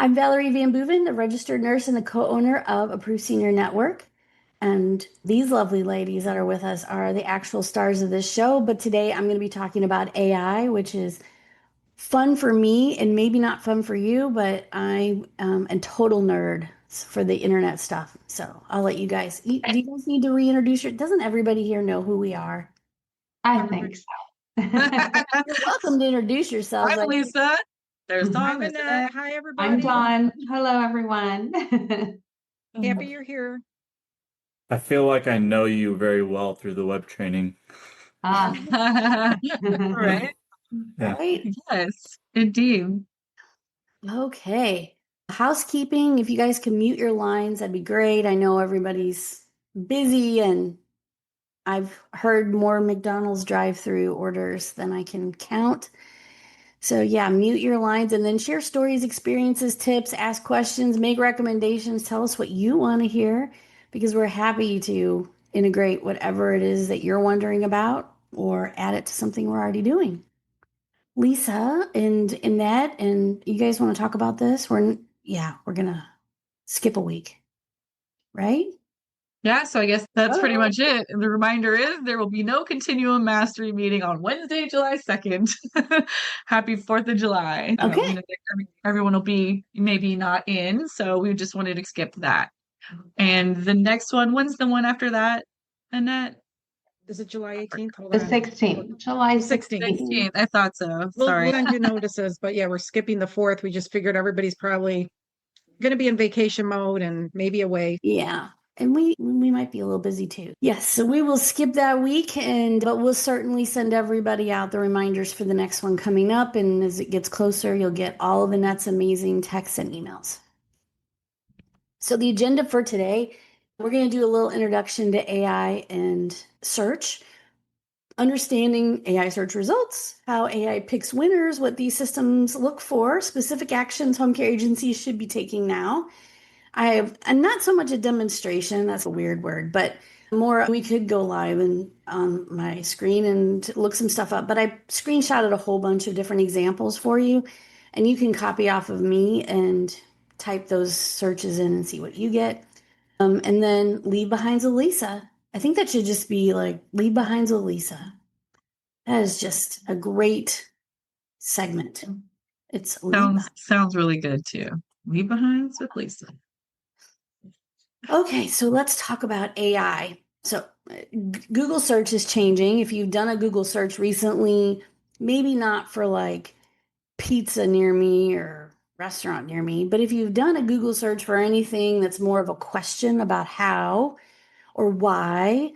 I'm Valerie Van Booven, a registered nurse and the co-owner of Approved Senior Network. And these lovely ladies that are with us are the actual stars of this show. But today I'm going to be talking about AI, which is fun for me and maybe not fun for you, but I am a total nerd for the internet stuff. So I'll let you guys, do you guys need to reintroduce doesn't everybody here know who we are? I think so. You're welcome to introduce yourselves. Hi, Lisa. There's Dawn. I'm Annette. Hi, everybody. I'm Dawn. Hello, everyone. Happy you're here. I feel like I know you very well through the web training. Right? Yeah. Right? Yes, indeed. Okay. Housekeeping, if you guys can mute your lines, that'd be great. I know everybody's busy and I've heard more McDonald's drive-through orders than I can count. So yeah, mute your lines and then share stories, experiences, tips, ask questions, make recommendations, tell us what you want to hear because we're happy to integrate whatever it is that you're wondering about or add it to something we're already doing. Lisa and Annette, and you guys want to talk about this? We're gonna skip a week, right? Yeah, so I guess that's pretty much it. And the reminder is there will be no continuum mastery meeting on Wednesday, July 2nd. Happy 4th of July. Okay. Everyone will be maybe not in, so we just wanted to skip that. And the next one, when's the one after that, Annette? Is it July 18th? Hold The on. 16th, July 16th. 16th. I thought so. We'll Sorry. send you notices, but yeah, we're skipping the 4th. We just figured everybody's probably going to be in vacation mode and maybe away. Yeah. And we might be a little busy too. Yes, so we will skip that week but we'll certainly send everybody out the reminders for the next one coming up. And as it gets closer, you'll get all of Annette's amazing texts and emails. So the agenda for today, we're going to do a little introduction to AI and search, understanding AI search results, how AI picks winners, what these systems look for, specific actions home care agencies should be taking now. And not so much a demonstration, that's a weird word, but more we could go live and on my screen and look some stuff up. But I screenshotted a whole bunch of different examples for you, and you can copy off of me and type those searches in and see what you get. And then Leave Behind's with Lisa. I think that should just be like Leave Behind's with Lisa. That is just a great segment. It's Sounds really good too. Leave Behinds with Lisa. Okay, so let's talk about AI. So Google search is changing. If you've done a Google search recently, maybe not for like pizza near me or restaurant near me, but if you've done a Google search for anything that's more of a question about how or why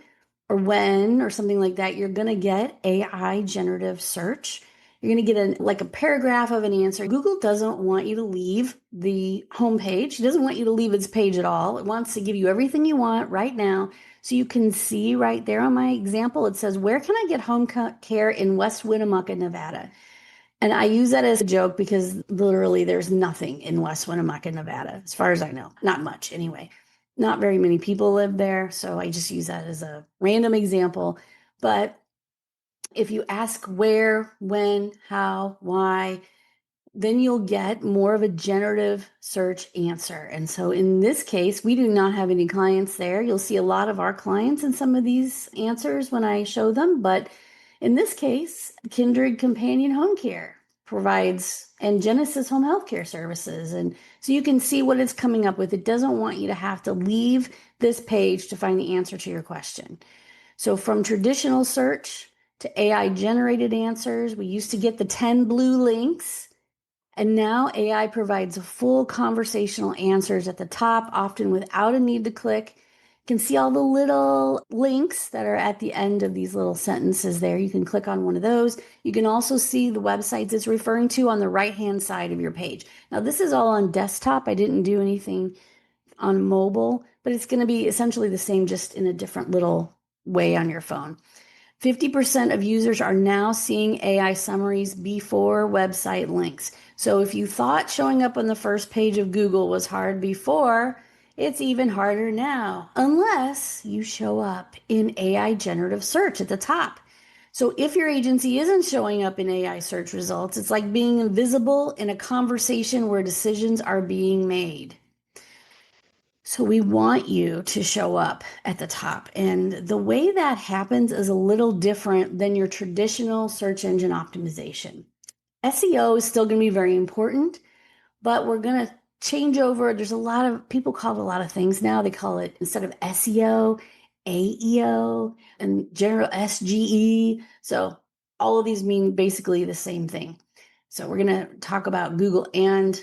or when or something like that, you're going to get AI generative search. You're going to get a paragraph of an answer. Google doesn't want you to leave the homepage. It doesn't want you to leave its page at all. It wants to give you everything you want right now. So you can see right there on my example, it says, where can I get home care in West Winnemucca, Nevada? And I use that as a joke because literally there's nothing in West Winnemucca, Nevada, as far as I know. Not much anyway. Not very many people live there. So I just use that as a random example. But if you ask where, when, how, why, then you'll get more of a generative search answer. And so in this case, we do not have any clients there. You'll see a lot of our clients in some of these answers when I show them. But in this case, Kindred Companion Home Care provides and Genesis Home Healthcare Services. And so you can see what it's coming up with. It doesn't want you to have to leave this page to find the answer to your question. So from traditional search to AI generated answers, we used to get the 10 blue links. And now AI provides full conversational answers at the top, often without a need to click. You can see all the little links that are at the end of these little sentences there. You can click on one of those. You can also see the websites it's referring to on the right-hand side of your page. Now, this is all on desktop. I didn't do anything on mobile, but it's going to be essentially the same, just in a different little way on your phone. 50% of users are now seeing AI summaries before website links. So if you thought showing up on the first page of Google was hard before, it's even harder now, unless you show up in AI generative search at the top. So if your agency isn't showing up in AI search results, it's like being invisible in a conversation where decisions are being made. So we want you to show up at the top. And the way that happens is a little different than your traditional search engine optimization. SEO is still going to be very important, but we're going to change over. There's a lot of people call it a lot of things now. They call it, instead of SEO, AEO, and general SGE. So all of these mean basically the same thing. So we're going to talk about Google and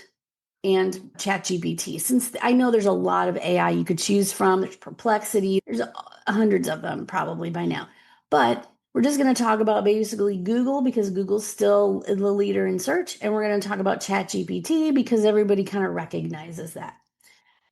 ChatGPT. Since I know there's a lot of AI you could choose from, there's Perplexity, there's hundreds of them probably by now. But we're just going to talk about basically Google because Google's still the leader in search. And we're going to talk about ChatGPT because everybody kind of recognizes that.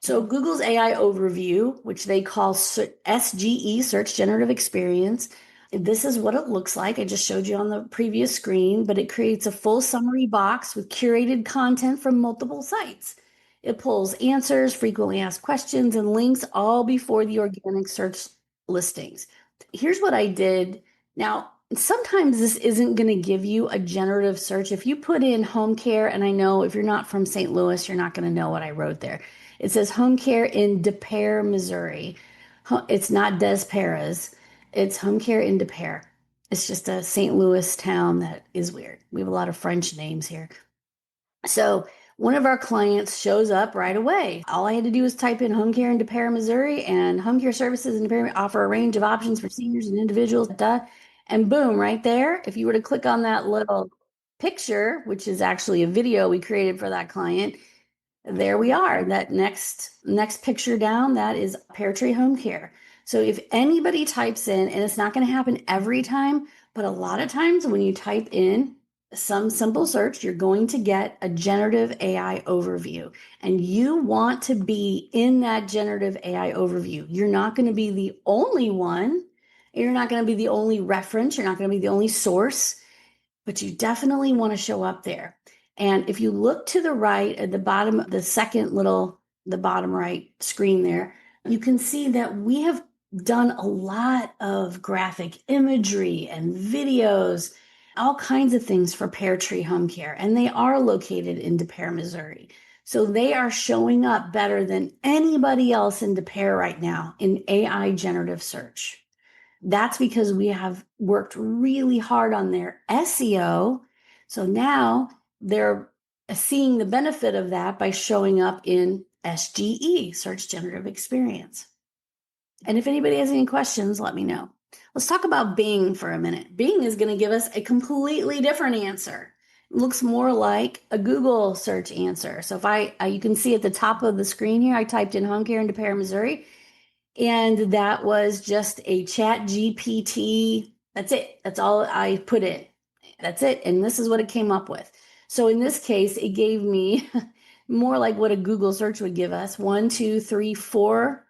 So Google's AI overview, which they call SGE, Search Generative Experience, this is what it looks like. I just showed you on the previous screen, but it creates a full summary box with curated content from multiple sites. It pulls answers, frequently asked questions, and links all before the organic search listings. Here's what I did. Now, sometimes this isn't going to give you a generative search. If you put in home care, and I know if you're not from St. Louis, you're not going to know what I wrote there. It says home care in Des Peres, Missouri. It's not Des Peres. It's home care in Des Peres. It's just a St. Louis town that is weird. We have a lot of French names here. So one of our clients shows up right away. All I had to do was type in home care in Des Peres, Missouri, and home care services in Des Peres offer a range of options for seniors and individuals. And boom, right there. If you were to click on that little picture, which is actually a video we created for that client, there we are. That next picture down, that is Pear Tree Home Care. So if anybody types in, and it's not going to happen every time, but a lot of times when you type in some simple search, you're going to get a generative AI overview. And you want to be in that generative AI overview. You're not going to be the only one. You're not going to be the only reference. You're not going to be the only source, but you definitely want to show up there. And if you look to the right at the bottom, the bottom right screen there, you can see that we have done a lot of graphic imagery and videos, all kinds of things for Pear Tree Home Care. And they are located in Des Peres, Missouri. So they are showing up better than anybody else in Des Peres right now in AI generative search. That's because we have worked really hard on their SEO. So now they're seeing the benefit of that by showing up in SGE, Search Generative Experience. And if anybody has any questions, let me know. Let's talk about Bing for a minute. Bing is going to give us a completely different answer. It looks more like a Google search answer. So if you can see at the top of the screen here, I typed in home care in Des Peres, Missouri. And that was just a ChatGPT. That's it. That's all I put in. That's it. And this is what it came up with. So in this case, it gave me more like what a Google search would give us. 1, 2, 3, 4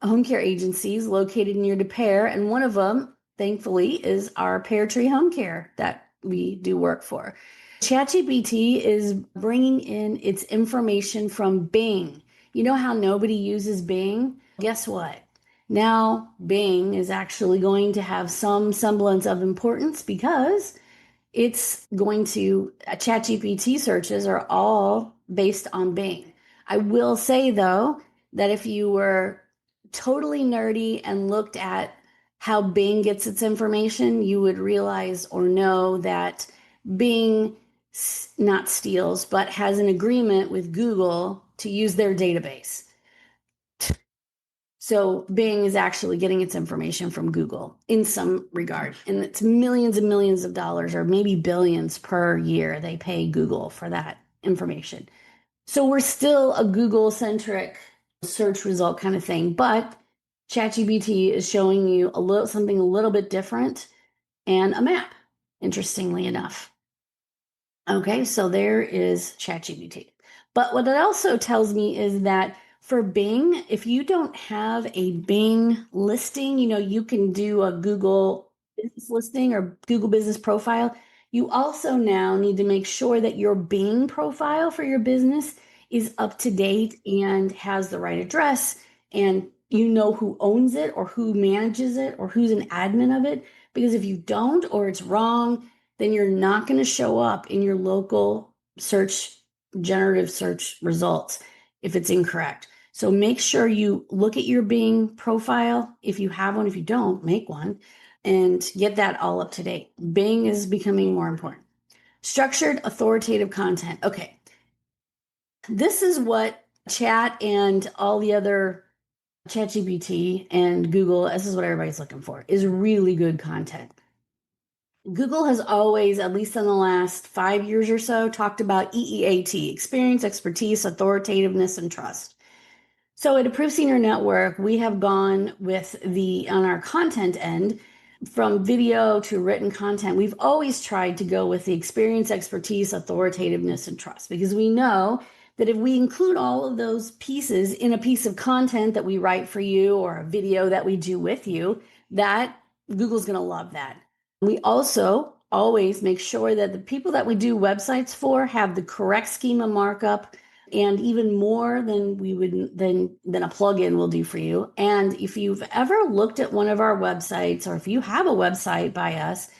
home care agencies located near Des Peres. And one of them, thankfully, is our Pear Tree Home Care that we do work for. ChatGPT is bringing in its information from Bing. You know how nobody uses Bing? Guess what? Now Bing is actually going to have some semblance of importance because it's going to, ChatGPT searches are all based on Bing. I will say though, that if you were totally nerdy and looked at how Bing gets its information, you would realize or know that Bing not steals, but has an agreement with Google to use their database. So Bing is actually getting its information from Google in some regard. And it's millions and millions of dollars or maybe billions per year they pay Google for that information. So we're still a Google-centric search result kind of thing, but ChatGPT is showing you something a little bit different and a map, interestingly enough. Okay, so there is ChatGPT. But what it also tells me is that for Bing, if you don't have a Bing listing, you can do a Google business listing or Google business profile. You also now need to make sure that your Bing profile for your business is up to date and has the right address and you know who owns it or who manages it or who's an admin of it. Because if you don't, or it's wrong, then you're not going to show up in your local search, generative search results if it's incorrect. So make sure you look at your Bing profile if you have one. If you don't, make one and get that all up to date. Bing is becoming more important. Structured authoritative content. Okay. This is what chat and all the other ChatGPT and Google, this is what everybody's looking for, is really good content. Google has always, at least in the last 5 years or so, talked about EEAT, experience, expertise, authoritativeness, and trust. So at Approved Senior Network, we have gone with on our content end, from video to written content, we've always tried to go with the experience, expertise, authoritativeness, and trust, because we know that if we include all of those pieces in a piece of content that we write for you or a video that we do with you, that Google's going to love that. We also always make sure that the people that we do websites for have the correct schema markup, and even more than we would than a plugin will do for you. And if you've ever looked at one of our websites, or if you have a website by us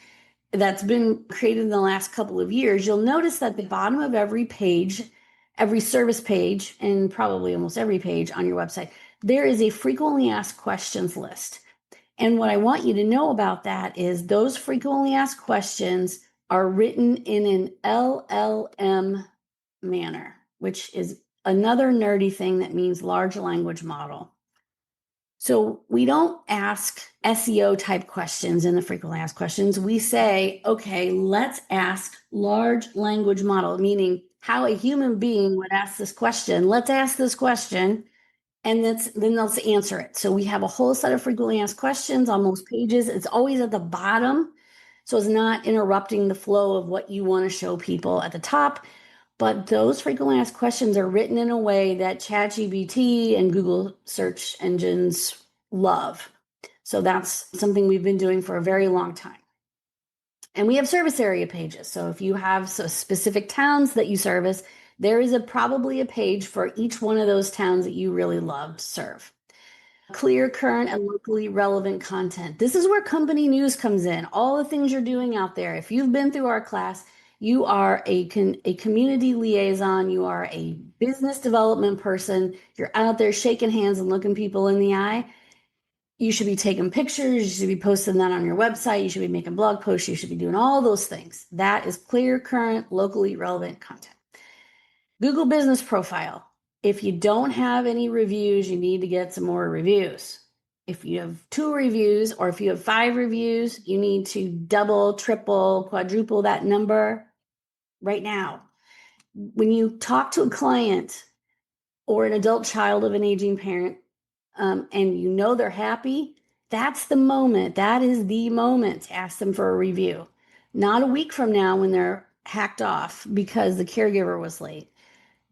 that's been created in the last couple of years, you'll notice that the bottom of every page, every service page, and probably almost every page on your website, there is a frequently asked questions list. And what I want you to know about that is those frequently asked questions are written in an LLM manner, which is another nerdy thing that means large language model. So we don't ask SEO type questions in the frequently asked questions. We say, okay, let's ask large language model, meaning how a human being would ask this question. Let's ask this question, and then let's answer it. So we have a whole set of frequently asked questions on most pages. It's always at the bottom, so it's not interrupting the flow of what you want to show people at the top. But those frequently asked questions are written in a way that ChatGPT and Google search engines love. So that's something we've been doing for a very long time. And we have service area pages. So if you have specific towns that you service, there is probably a page for each one of those towns that you really love to serve. Clear, current, and locally relevant content. This is where company news comes in. All the things you're doing out there. If you've been through our class, you are a community liaison. You are a business development person. You're out there shaking hands and looking people in the eye. You should be taking pictures. You should be posting that on your website. You should be making blog posts. You should be doing all those things. That is clear, current, locally relevant content. Google Business Profile. If you don't have any reviews, you need to get some more reviews. If you have 2 reviews, or if you have 5 reviews, you need to double, triple, quadruple that number right now. When you talk to a client or an adult child of an aging parent, and you know they're happy, that's the moment. That is the moment to ask them for a review. Not a week from now when they're hacked off because the caregiver was late.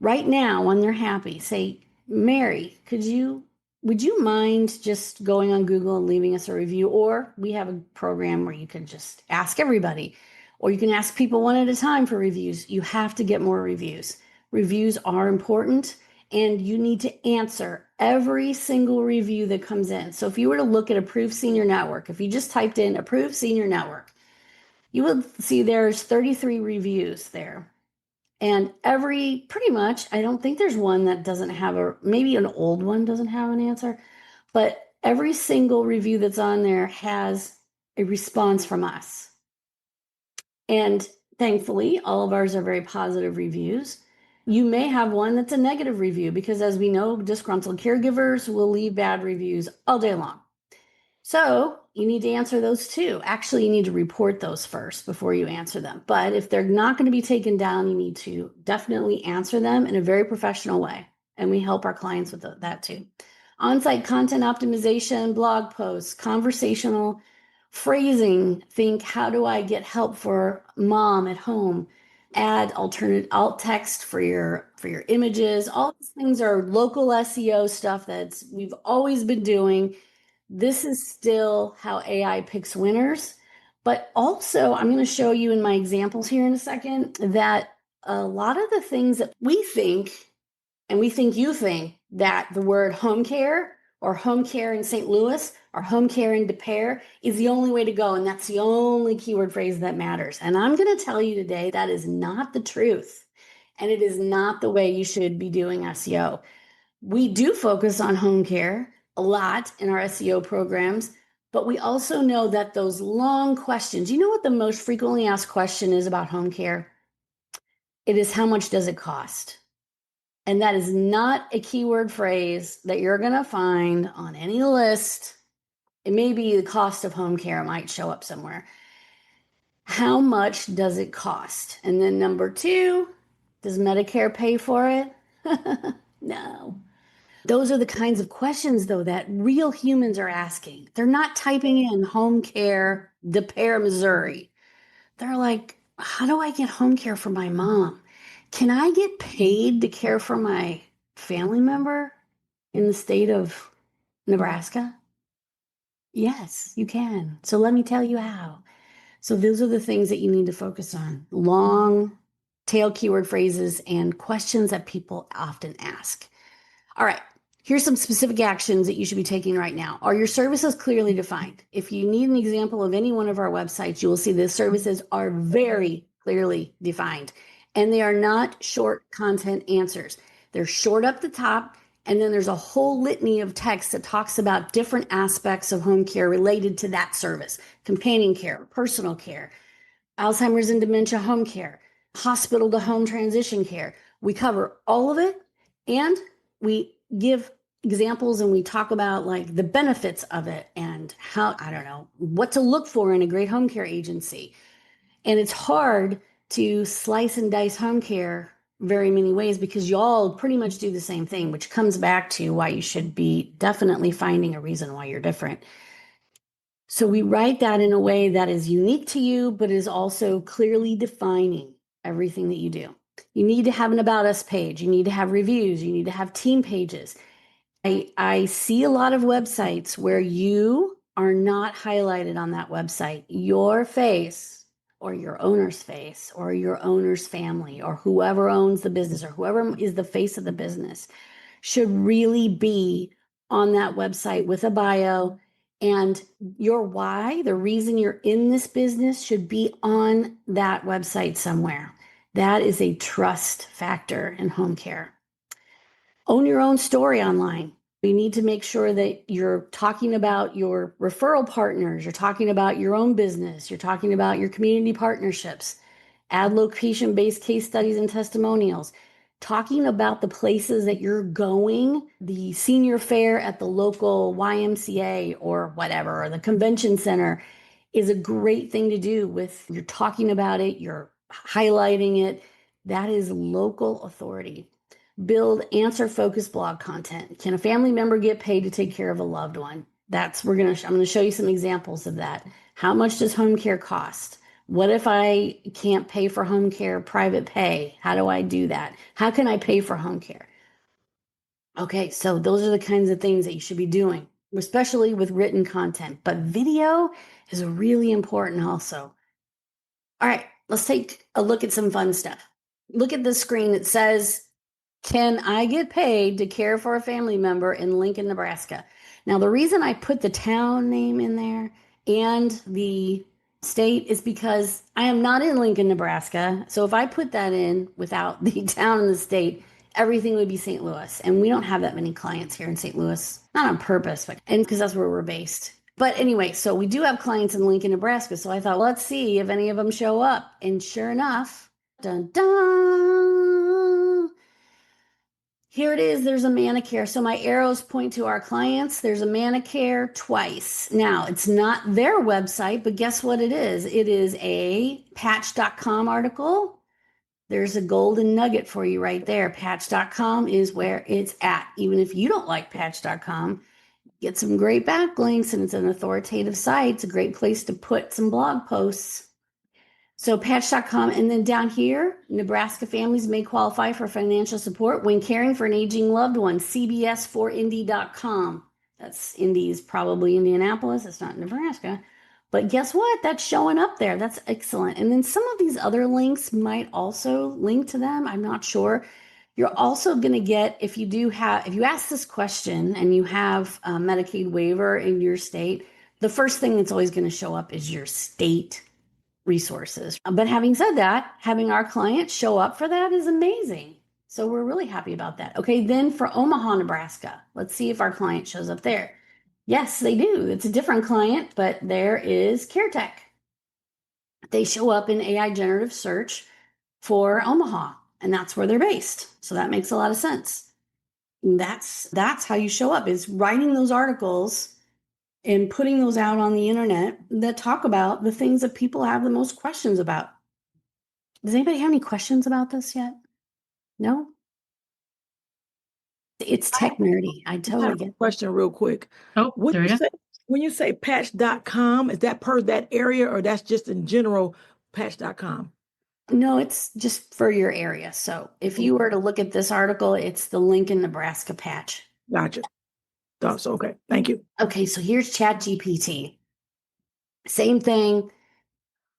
Right now, when they're happy, say, Mary, would you mind just going on Google and leaving us a review? Or we have a program where you can just ask everybody, or you can ask people one at a time for reviews. You have to get more reviews. Reviews are important, and you need to answer every single review that comes in. So if you were to look at Approved Senior Network, if you just typed in Approved Senior Network, you will see there's 33 reviews there. And pretty much, I don't think there's one that doesn't have maybe an old one doesn't have an answer, but every single review that's on there has a response from us. And thankfully, all of ours are very positive reviews. You may have one that's a negative review because, as we know, disgruntled caregivers will leave bad reviews all day long. So you need to answer those too. Actually, you need to report those first before you answer them. But if they're not going to be taken down, you need to definitely answer them in a very professional way. And we help our clients with that too. On-site content optimization, blog posts, conversational phrasing. Think, how do I get help for mom at home? Add alternate alt text for your images. All these things are local SEO stuff that we've always been doing. This is still how AI picks winners. But also, I'm going to show you in my examples here in a second that a lot of the things that we think, and we think you think, that the word home care or home care in St. Louis or home care in Des Peres is the only way to go. And that's the only keyword phrase that matters. And I'm going to tell you today that is not the truth. And it is not the way you should be doing SEO. We do focus on home care a lot in our SEO programs, but we also know that those long questions, you know what the most frequently asked question is about home care? It is, how much does it cost? And that is not a keyword phrase that you're going to find on any list. It may be the cost of home care, it might show up somewhere. How much does it cost? And then number 2, does Medicare pay for it? No. Those are the kinds of questions, though, that real humans are asking. They're not typing in home care, Des Peres, Missouri. They're like, how do I get home care for my mom? Can I get paid to care for my family member in the state of Nebraska? Yes, you can. So let me tell you how. So those are the things that you need to focus on. Long tail keyword phrases and questions that people often ask. All right, here's some specific actions that you should be taking right now. Are your services clearly defined? If you need an example of any one of our websites, you will see the services are very clearly defined. And they are not short content answers. They're short up the top, and then there's a whole litany of text that talks about different aspects of home care related to that service: companion care, personal care, Alzheimer's and dementia home care, hospital to home transition care. We cover all of it, and we give examples and we talk about like the benefits of it and how, I don't know, what to look for in a great home care agency. And it's hard to slice and dice home care very many ways because you all pretty much do the same thing, which comes back to why you should be definitely finding a reason why you're different. So we write that in a way that is unique to you, but is also clearly defining everything that you do. You need to have an About Us page. You need to have reviews. You need to have team pages. I see a lot of websites where you are not highlighted on that website. Your face or your owner's face or your owner's family or whoever owns the business or whoever is the face of the business should really be on that website with a bio. And your why, the reason you're in this business, should be on that website somewhere. That is a trust factor in home care. Own your own story online. You need to make sure that you're talking about your referral partners, you're talking about your own business, you're talking about your community partnerships. Add location-based case studies and testimonials. Talking about the places that you're going, the senior fair at the local YMCA or whatever, or the convention center, is a great thing to do. With you're talking about it, you're highlighting it. That is local authority. Build answer focused blog content. Can a family member get paid to take care of a loved one? I'm going to show you some examples of that. How much does home care cost? What if I can't pay for home care private pay? How do I do that? How can I pay for home care? Okay, so those are the kinds of things that you should be doing, especially with written content. But video is really important also. All right, let's take a look at some fun stuff. Look at the screen. It says, can I get paid to care for a family member in Lincoln, Nebraska? Now, the reason I put the town name in there and the state is because I am not in Lincoln, Nebraska. So if I put that in without the town and the state, everything would be St. Louis. And we don't have that many clients here in St. Louis, not on purpose, but because that's where we're based. But anyway, so we do have clients in Lincoln, Nebraska. So I thought, let's see if any of them show up. And sure enough, dun dun. Here it is. There's a manicare. So my arrows point to our clients. There's a manicare twice. Now, it's not their website, but guess what it is? It is a patch.com article. There's a golden nugget for you right there. Patch.com is where it's at. Even if you don't like patch.com, get some great backlinks, and it's an authoritative site. It's a great place to put some blog posts. So patch.com, and then down here, Nebraska families may qualify for financial support when caring for an aging loved one, cbs4indy.com. That's Indy's probably Indianapolis. It's not Nebraska. But guess what? That's showing up there. That's excellent. And then some of these other links might also link to them. I'm not sure. You're also going to get, if you ask this question and you have a Medicaid waiver in your state, the first thing that's always going to show up is your state resources. But having said that, having our clients show up for that is amazing. So we're really happy about that. Okay, then for Omaha, Nebraska, let's see if our client shows up there. Yes, they do. It's a different client, but there is CareTech. They show up in AI generative search for Omaha, and that's where they're based. So that makes a lot of sense. And that's how you show up, is writing those articles and putting those out on the internet that talk about the things that people have the most questions about. Does anybody have any questions about this yet? No? It's tech nerdy. I I have totally a get it. question real quick. Oh, When there we you go. say when you say patch.com, is that per that area or that's just in general patch.com? No, it's just for your area. So if you were to look at this article, it's the Lincoln, Nebraska patch. Gotcha. So okay. Thank you. Okay, so here's ChatGPT. Same thing.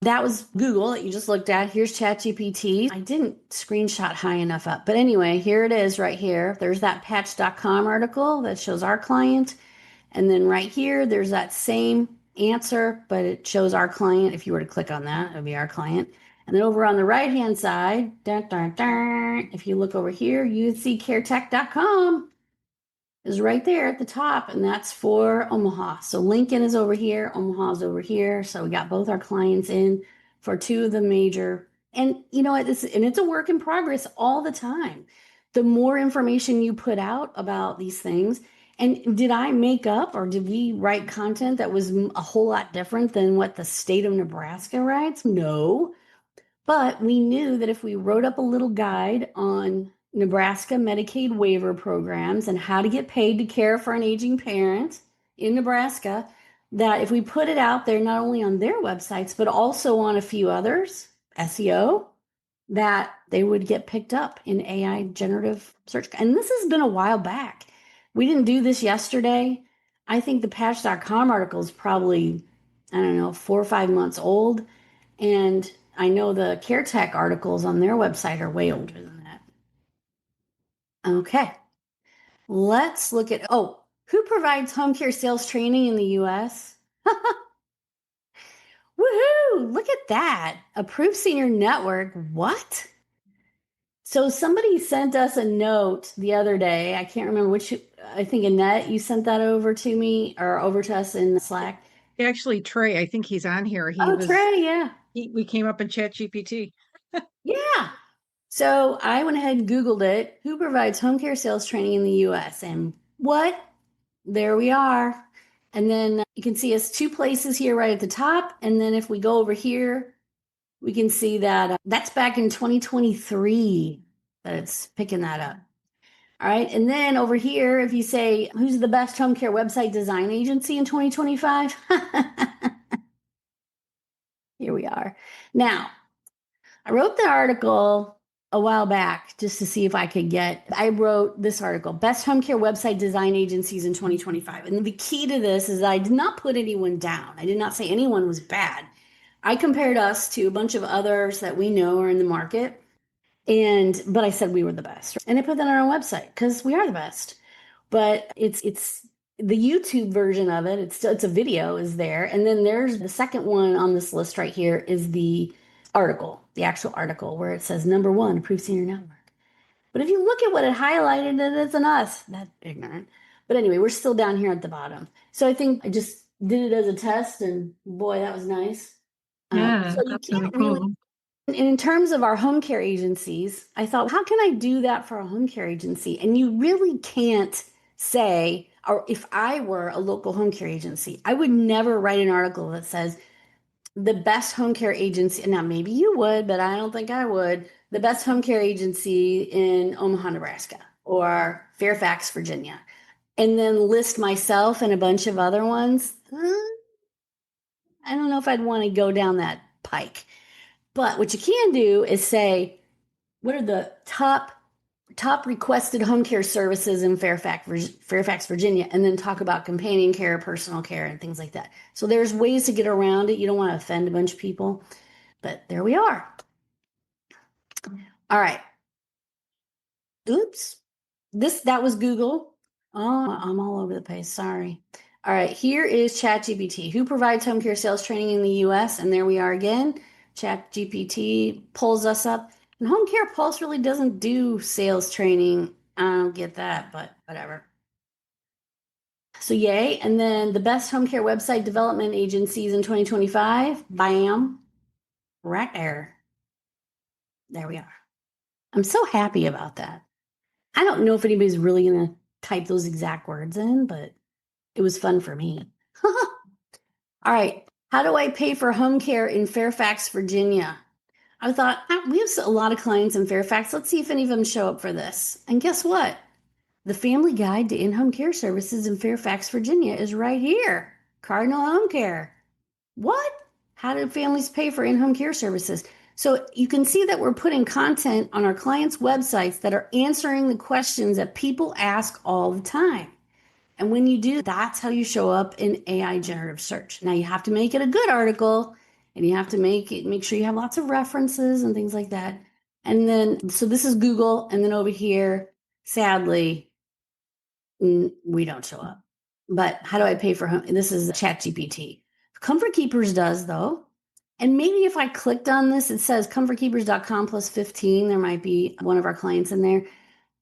That was Google that you just looked at. Here's ChatGPT. I didn't screenshot high enough up. But anyway, here it is right here. There's that patch.com article that shows our client. And then right here, there's that same answer, but it shows our client. If you were to click on that, it would be our client. And then over on the right-hand side, if you look over here, you'd see caretech.com is right there at the top, and that's for Omaha. So Lincoln is over here, Omaha's over here. So we got both our clients in for two of the major. And you know what? It's a work in progress all the time. The more information you put out about these things, and did I make up or did we write content that was a whole lot different than what the state of Nebraska writes? No. But we knew that if we wrote up a little guide on Nebraska Medicaid waiver programs and how to get paid to care for an aging parent in Nebraska, that if we put it out there, not only on their websites, but also on a few others, SEO, that they would get picked up in AI generative search. And this has been a while back. We didn't do this yesterday. I think the patch.com article is probably, I don't know, 4 or 5 months old. And I know the CareTech articles on their website are way older than that. Okay. Let's look at, who provides home care sales training in the US? Woohoo! Look at that. Approved Senior Network. What? So somebody sent us a note the other day. I can't remember which, I think Annette, you sent that over to me or over to us in Slack. Actually, Trey, I think he's on here. Trey, yeah. We came up in ChatGPT. Yeah. So I went ahead and Googled it. Who provides home care sales training in the US? And what? There we are. And then you can see us two places here right at the top. And then if we go over here, we can see that that's back in 2023 that it's picking that up. All right. And then over here, if you say, who's the best home care website design agency in 2025? Here we are. Now, I wrote the article a while back just to see if I wrote this article, Best Home Care Website Design Agencies in 2025. And the key to this is I did not put anyone down. I did not say anyone was bad. I compared us to a bunch of others that we know are in the market. But I said we were the best. And I put that on our website because we are the best. But it's the YouTube version of it. It's a video is there. And then there's the second one on this list right here is the actual article where it says number 1, approved senior network. But if you look at what it highlighted, it isn't us. That's ignorant. But anyway, we're still down here at the bottom. So I think I just did it as a test, and boy, that was nice. Yeah, So you that's really can't really. cool. And in terms of our home care agencies, I thought, how can I do that for a home care agency? And you really can't say, or if I were a local home care agency, I would never write an article that says the best home care agency. Now, maybe you would, but I don't think I would. The best home care agency in Omaha, Nebraska, or Fairfax, Virginia, and then list myself and a bunch of other ones. I don't know if I'd want to go down that pike. But what you can do is say, what are the top requested home care services in Fairfax, Virginia, and then talk about companion care, personal care, and things like that. So there's ways to get around it. You don't want to offend a bunch of people, but there we are. All right. Oops. That was Google. Oh, I'm all over the place. Sorry. All right, here is ChatGPT. Who provides home care sales training in the US? And there we are again. ChatGPT pulls us up. And Home Care Pulse really doesn't do sales training. I don't get that, but whatever. So yay. And then the best home care website development agencies in 2025. Bam. Right there. There we are. I'm so happy about that. I don't know if anybody's really going to type those exact words in, but it was fun for me. All right. How do I pay for home care in Fairfax, Virginia? I thought, we have a lot of clients in Fairfax. Let's see if any of them show up for this. And guess what? The Family Guide to In-Home Care Services in Fairfax, Virginia is right here. Cardinal Home Care. What? How do families pay for in-home care services? So you can see that we're putting content on our clients' websites that are answering the questions that people ask all the time. And when you do, that's how you show up in AI generative search. Now you have to make it a good article, and you have to make sure you have lots of references and things like that. And then, so this is Google, and then over here, sadly, we don't show up. But how do I pay for home? This is ChatGPT. Comfort Keepers does, though. And maybe if I clicked on this, it says comfortkeepers.com plus 15. There might be one of our clients in there,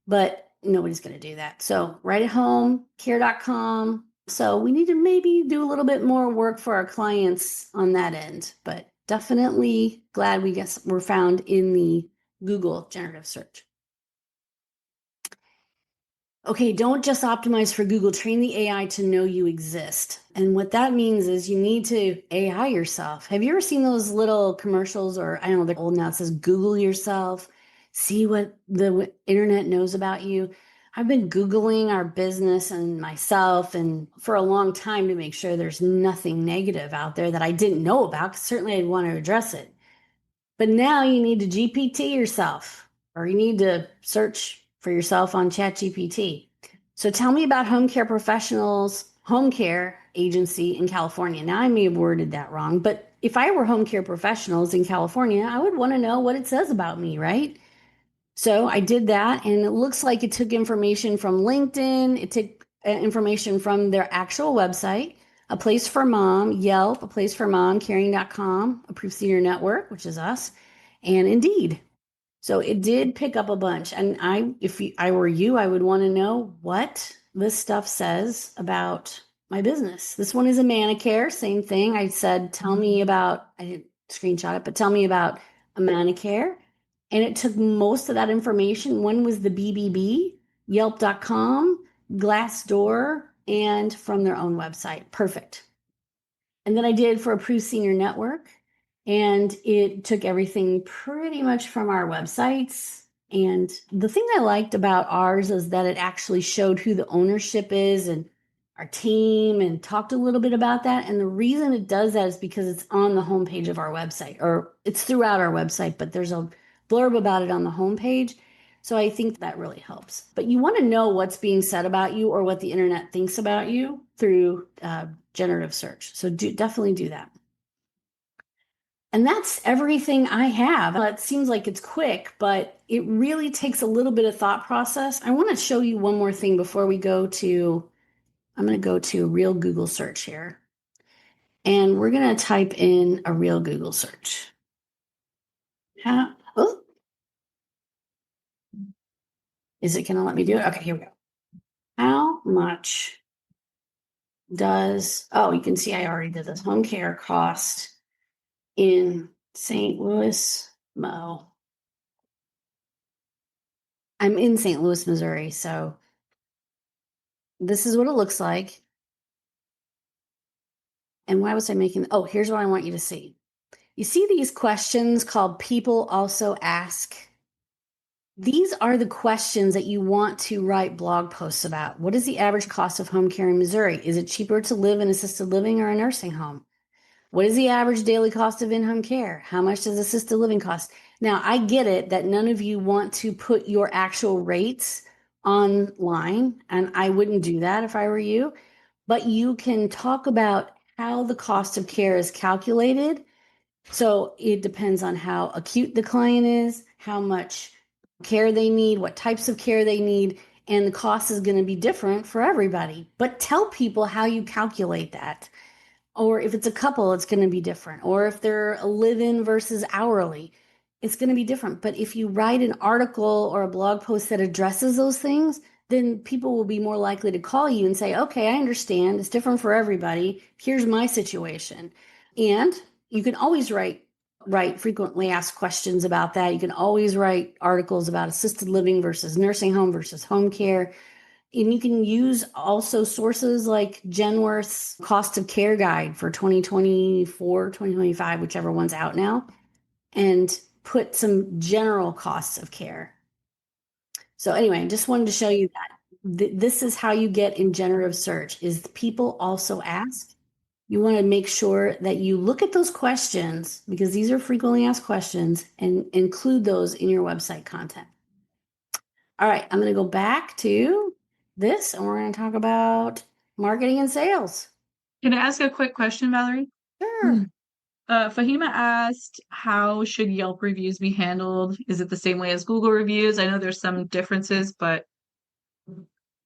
but nobody's going to do that. So right at home, care.com. So we need to maybe do a little bit more work for our clients on that end, but definitely glad we're found in the Google generative search. Okay, don't just optimize for Google, train the AI to know you exist. And what that means is you need to AI yourself. Have you ever seen those little commercials, or I don't know, they're old now, it says Google yourself, see what the internet knows about you. I've been Googling our business and myself and for a long time to make sure there's nothing negative out there that I didn't know about, because certainly I'd want to address it. But now you need to GPT yourself, or you need to search for yourself on ChatGPT. So tell me about Home Care Professionals home care agency in California. Now I may have worded that wrong, but if I were Home Care Professionals in California, I would want to know what it says about me, right? So I did that, and it looks like it took information from LinkedIn. It took information from their actual website, A Place for Mom, Yelp, A Place for Mom, caring.com, Approved Senior Network, which is us, and Indeed. So it did pick up a bunch. And if I were you, I would want to know what this stuff says about my business. This one is a manicure, same thing. I said, I didn't screenshot it, but tell me about a manicure. And it took most of that information. One was the BBB, Yelp.com, Glassdoor, and from their own website. Perfect. And then I did for Approved Senior Network, and it took everything pretty much from our websites. And the thing I liked about ours is that it actually showed who the ownership is and our team, and talked a little bit about that. And the reason it does that is because it's on the homepage of our website, or it's throughout our website, but there's a blurb about it on the homepage. So I think that really helps. But you want to know what's being said about you, or what the internet thinks about you, through generative search. So definitely do that. And that's everything I have. It seems like it's quick, but it really takes a little bit of thought process. I want to show you one more thing before we go to, I'm going to go to a real Google search here. And we're going to type in a real Google search. Is it going to let me do it? Okay, here we go. How much does, you can see I already did this, home care cost in St. Louis, Mo. I'm in St. Louis, Missouri, so this is what it looks like. And why was I making? Oh, here's what I want you to see. You see these questions called People Also Ask? These are the questions that you want to write blog posts about. What is the average cost of home care in Missouri? Is it cheaper to live in assisted living or a nursing home? What is the average daily cost of in-home care? How much does assisted living cost? Now, I get it that none of you want to put your actual rates online, and I wouldn't do that if I were you, but you can talk about how the cost of care is calculated. So it depends on how acute the client is, how much care they need, what types of care they need, and the cost is going to be different for everybody. But tell people how you calculate that. Or if it's a couple, it's going to be different. Or if they're a live-in versus hourly, it's going to be different. But if you write an article or a blog post that addresses those things, then people will be more likely to call you and say, okay, I understand. It's different for everybody. Here's my situation. And you can always write frequently asked questions about that. You can always write articles about assisted living versus nursing home versus home care. And you can use also sources like Genworth's cost of care guide for 2024, 2025, whichever one's out now, and put some general costs of care. So anyway, just wanted to show you that. This is how you get in generative search is people also ask. You want to make sure that you look at those questions because these are frequently asked questions and include those in your website content. All right, I'm going to go back to this and we're going to talk about marketing and sales. Can I ask a quick question, Valerie? Sure. Fahima asked, how should Yelp reviews be handled? Is it the same way as Google reviews? I know there's some differences, but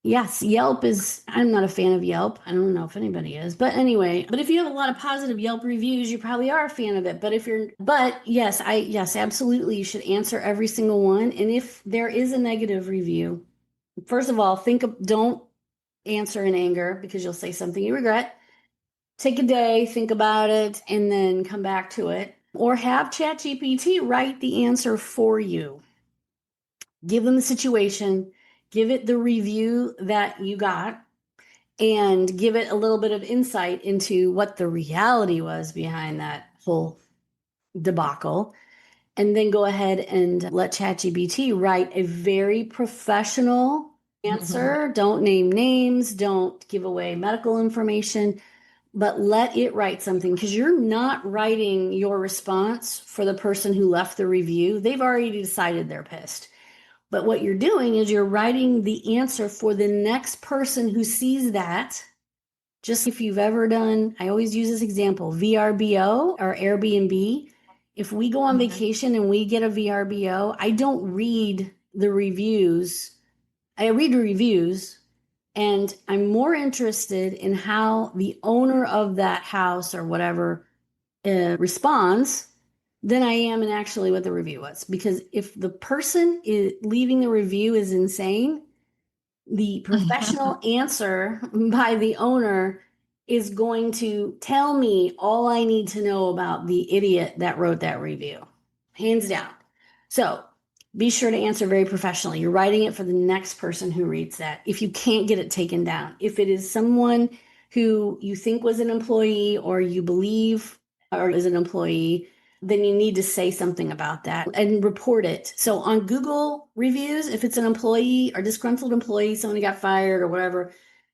Yes, I'm not a fan of Yelp. I don't know if anybody is, but anyway, but if you have a lot of positive Yelp reviews, you probably are a fan of it. But yes, absolutely. You should answer every single one. And if there is a negative review, first of all, don't answer in anger because you'll say something you regret. Take a day, think about it, and then come back to it. Or have ChatGPT write the answer for you. Give them the situation, give it the review that you got, and give it a little bit of insight into what the reality was behind that whole debacle. And then go ahead and let ChatGPT write a very professional answer. Don't name names, don't give away medical information, but let it write something because you're not writing your response for the person who left the review. They've already decided they're pissed. But what you're doing is you're writing the answer for the next person who sees that. Just if you've ever done, I always use this example, VRBO or Airbnb. If we go on vacation and we get a VRBO, I don't read the reviews. I read the reviews and I'm more interested in how the owner of that house or whatever responds than I am in actually what the review was. Because if the person leaving the review is insane, the professional answer by the owner is going to tell me all I need to know about the idiot that wrote that review, hands down. So be sure to answer very professionally. You're writing it for the next person who reads that. If you can't get it taken down, if it is someone who you think was an employee or you believe or is an employee, then you need to say something about that and report it. So on Google reviews, if it's an employee or disgruntled employee, someone who got fired or whatever,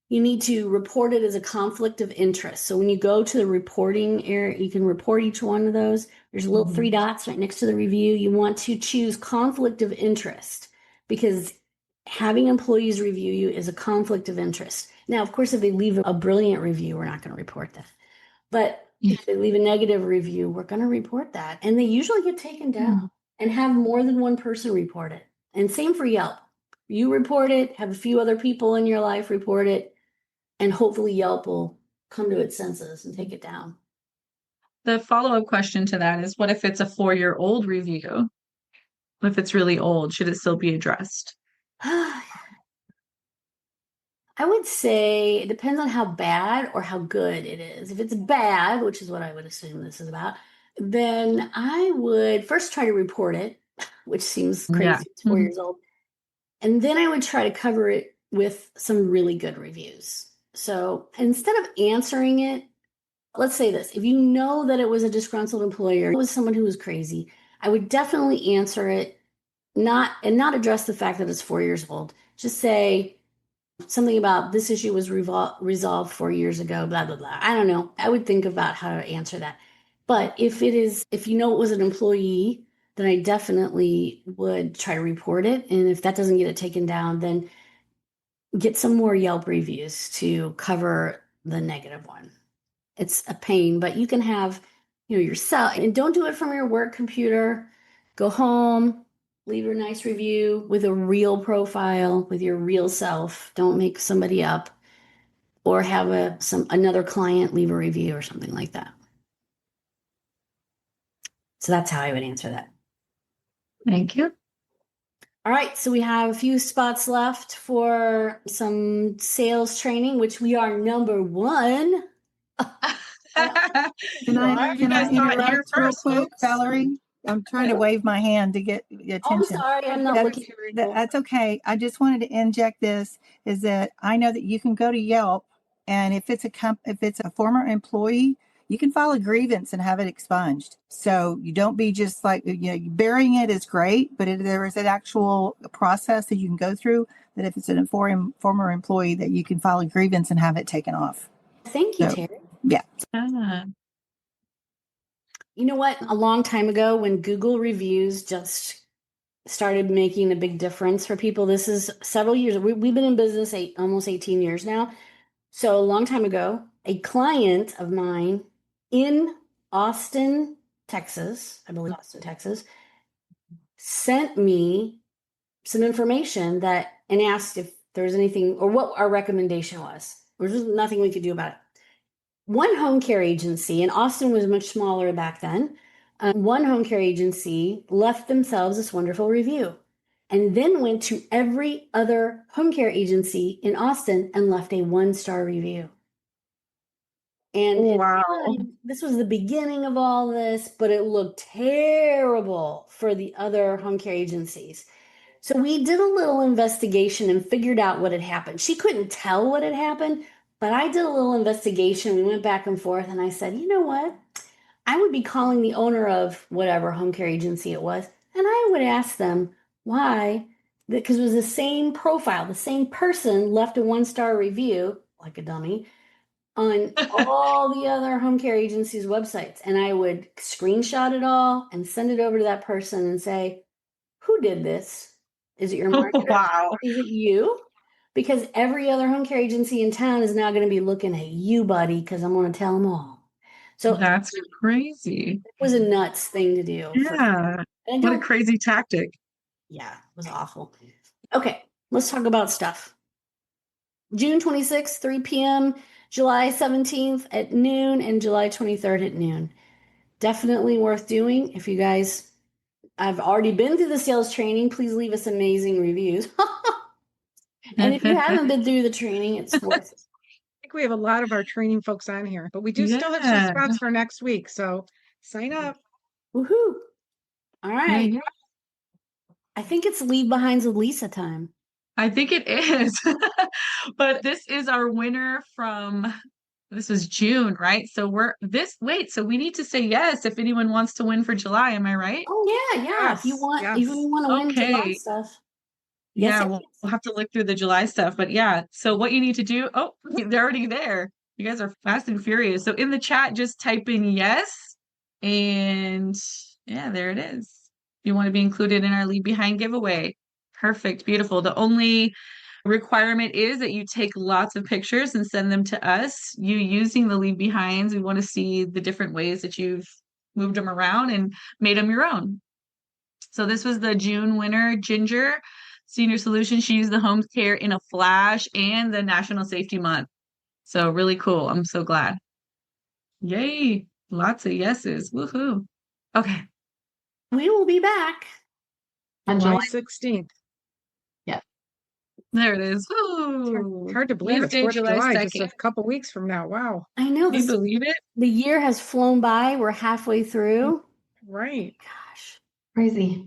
you need to report it as a conflict of interest. So when you go to the reporting area, you can report each one of those. There's a little 3 dots right next to the review. You want to choose conflict of interest because having employees review you is a conflict of interest. Now, of course, if they leave a brilliant review, we're not going to report that. But if they leave a negative review, we're going to report that. And they usually get taken down and have more than one person report it. And same for Yelp. You report it, have a few other people in your life report it, and hopefully Yelp will come to its senses and take it down. the follow-up question to that is, what if it's a 4-year-old review? If it's really old, should it still be addressed? I would say it depends on how bad or how good it is. If it's bad, which is what I would assume this is about, then I would first try to report it, which seems crazy. Yeah. It's 4 years old. And then I would try to cover it with some really good reviews. So instead of answering it, let's say this, if you know that it was a disgruntled employer, it was someone who was crazy, I would definitely answer it, not address the fact that it's 4 years old. Just say something about this issue was resolved 4 years ago, blah, blah, blah. I don't know. I would think about how to answer that. But if you know it was an employee, then I definitely would try to report it. And if that doesn't get it taken down, then get some more Yelp reviews to cover the negative one. It's a pain, but you can have, yourself, and don't do it from your work computer. Go home, leave a nice review with a real profile, with your real self. Don't make somebody up, or have another client leave a review or something like that. So that's how I would answer that. Thank you. All right, so we have a few spots left for some sales training, which we are number one. Can I You guys saw it here interrupt real first, quick, folks. Valerie? I'm trying to wave my hand to get the Oh, I'm attention. sorry, I'm not That's- looking. That's okay. I just wanted to inject this, is that I know that you can go to Yelp, and if it's a former employee, you can file a grievance and have it expunged. So you don't be just like, burying it is great, but there is an actual process that you can go through, that if it's a former employee, that you can file a grievance and have it taken off. Thank you, So, Terry. yeah. Ah, You know what? A long time ago, when Google reviews just started making a big difference for people, this is several years. We've been in business almost 18 years now. So a long time ago, a client of mine in Austin, Texas, I believe Austin, Texas, sent me some information and asked if there was anything or what our recommendation was. There was just nothing we could do about it. One home care agency, and Austin was much smaller back then, one home care agency left themselves this wonderful review and then went to every other home care agency in Austin and left a 1-star review. And wow. this was the beginning of all this, but it looked terrible for the other home care agencies. So we did a little investigation and figured out what had happened. She couldn't tell what had happened, but I did a little investigation. We went back and forth, and I said, you know what? I would be calling the owner of whatever home care agency it was, and I would ask them why, because it was the same profile, the same person left a 1-star review, like a dummy, on all the other home care agencies' websites. And I would screenshot it all and send it over to that person and say, who did this? Is it your marketer? Wow. Is it you? Because every other home care agency in town is now going to be looking at you, buddy, because I'm going to tell them all. So That's crazy. it was a nuts thing to do. Yeah. And What a crazy tactic. yeah, it was awful. Okay, let's talk about stuff. June 26th, 3 p.m., July 17th at noon, and July 23rd at noon. Definitely worth doing. If you guys have already been through the sales training, please leave us amazing reviews. And if you haven't been through the training, it's worth it. I think we have a lot of our training folks on here, but we do still have some Yeah. spots for next week. So sign up. Woohoo. All right. Yeah. I think it's Leave Behinds with Lisa time. I think it is. But this is our winner this was June, right? So so we need to say yes if anyone wants to win for July. Am I right? Oh, yeah. If you Yes, want, yes. if you want to win July Okay. stuff. Yeah, Yes, we'll have to look through the July stuff. But yeah, so what you need to do, they're already there. You guys are fast and furious. So in the chat, just type in yes. And yeah, there it is. You want to be included in our Leave Behind giveaway. Perfect. Beautiful. The only requirement is that you take lots of pictures and send them to us. You using the Leave Behinds, we want to see the different ways that you've moved them around and made them your own. So this was the June winner, Ginger Senior Solutions. She used the home care in a flash and the National Safety Month. So really cool. I'm so glad. Yay. Lots of yeses. Woohoo. Okay. we will be back. On July July 16th. There it is. It's Woo. hard to believe Wednesday, it's 4th of July July, just 2nd. a couple weeks from now. Wow. I know Can you believe it? the year has flown by. We're halfway through. Right. Gosh. crazy.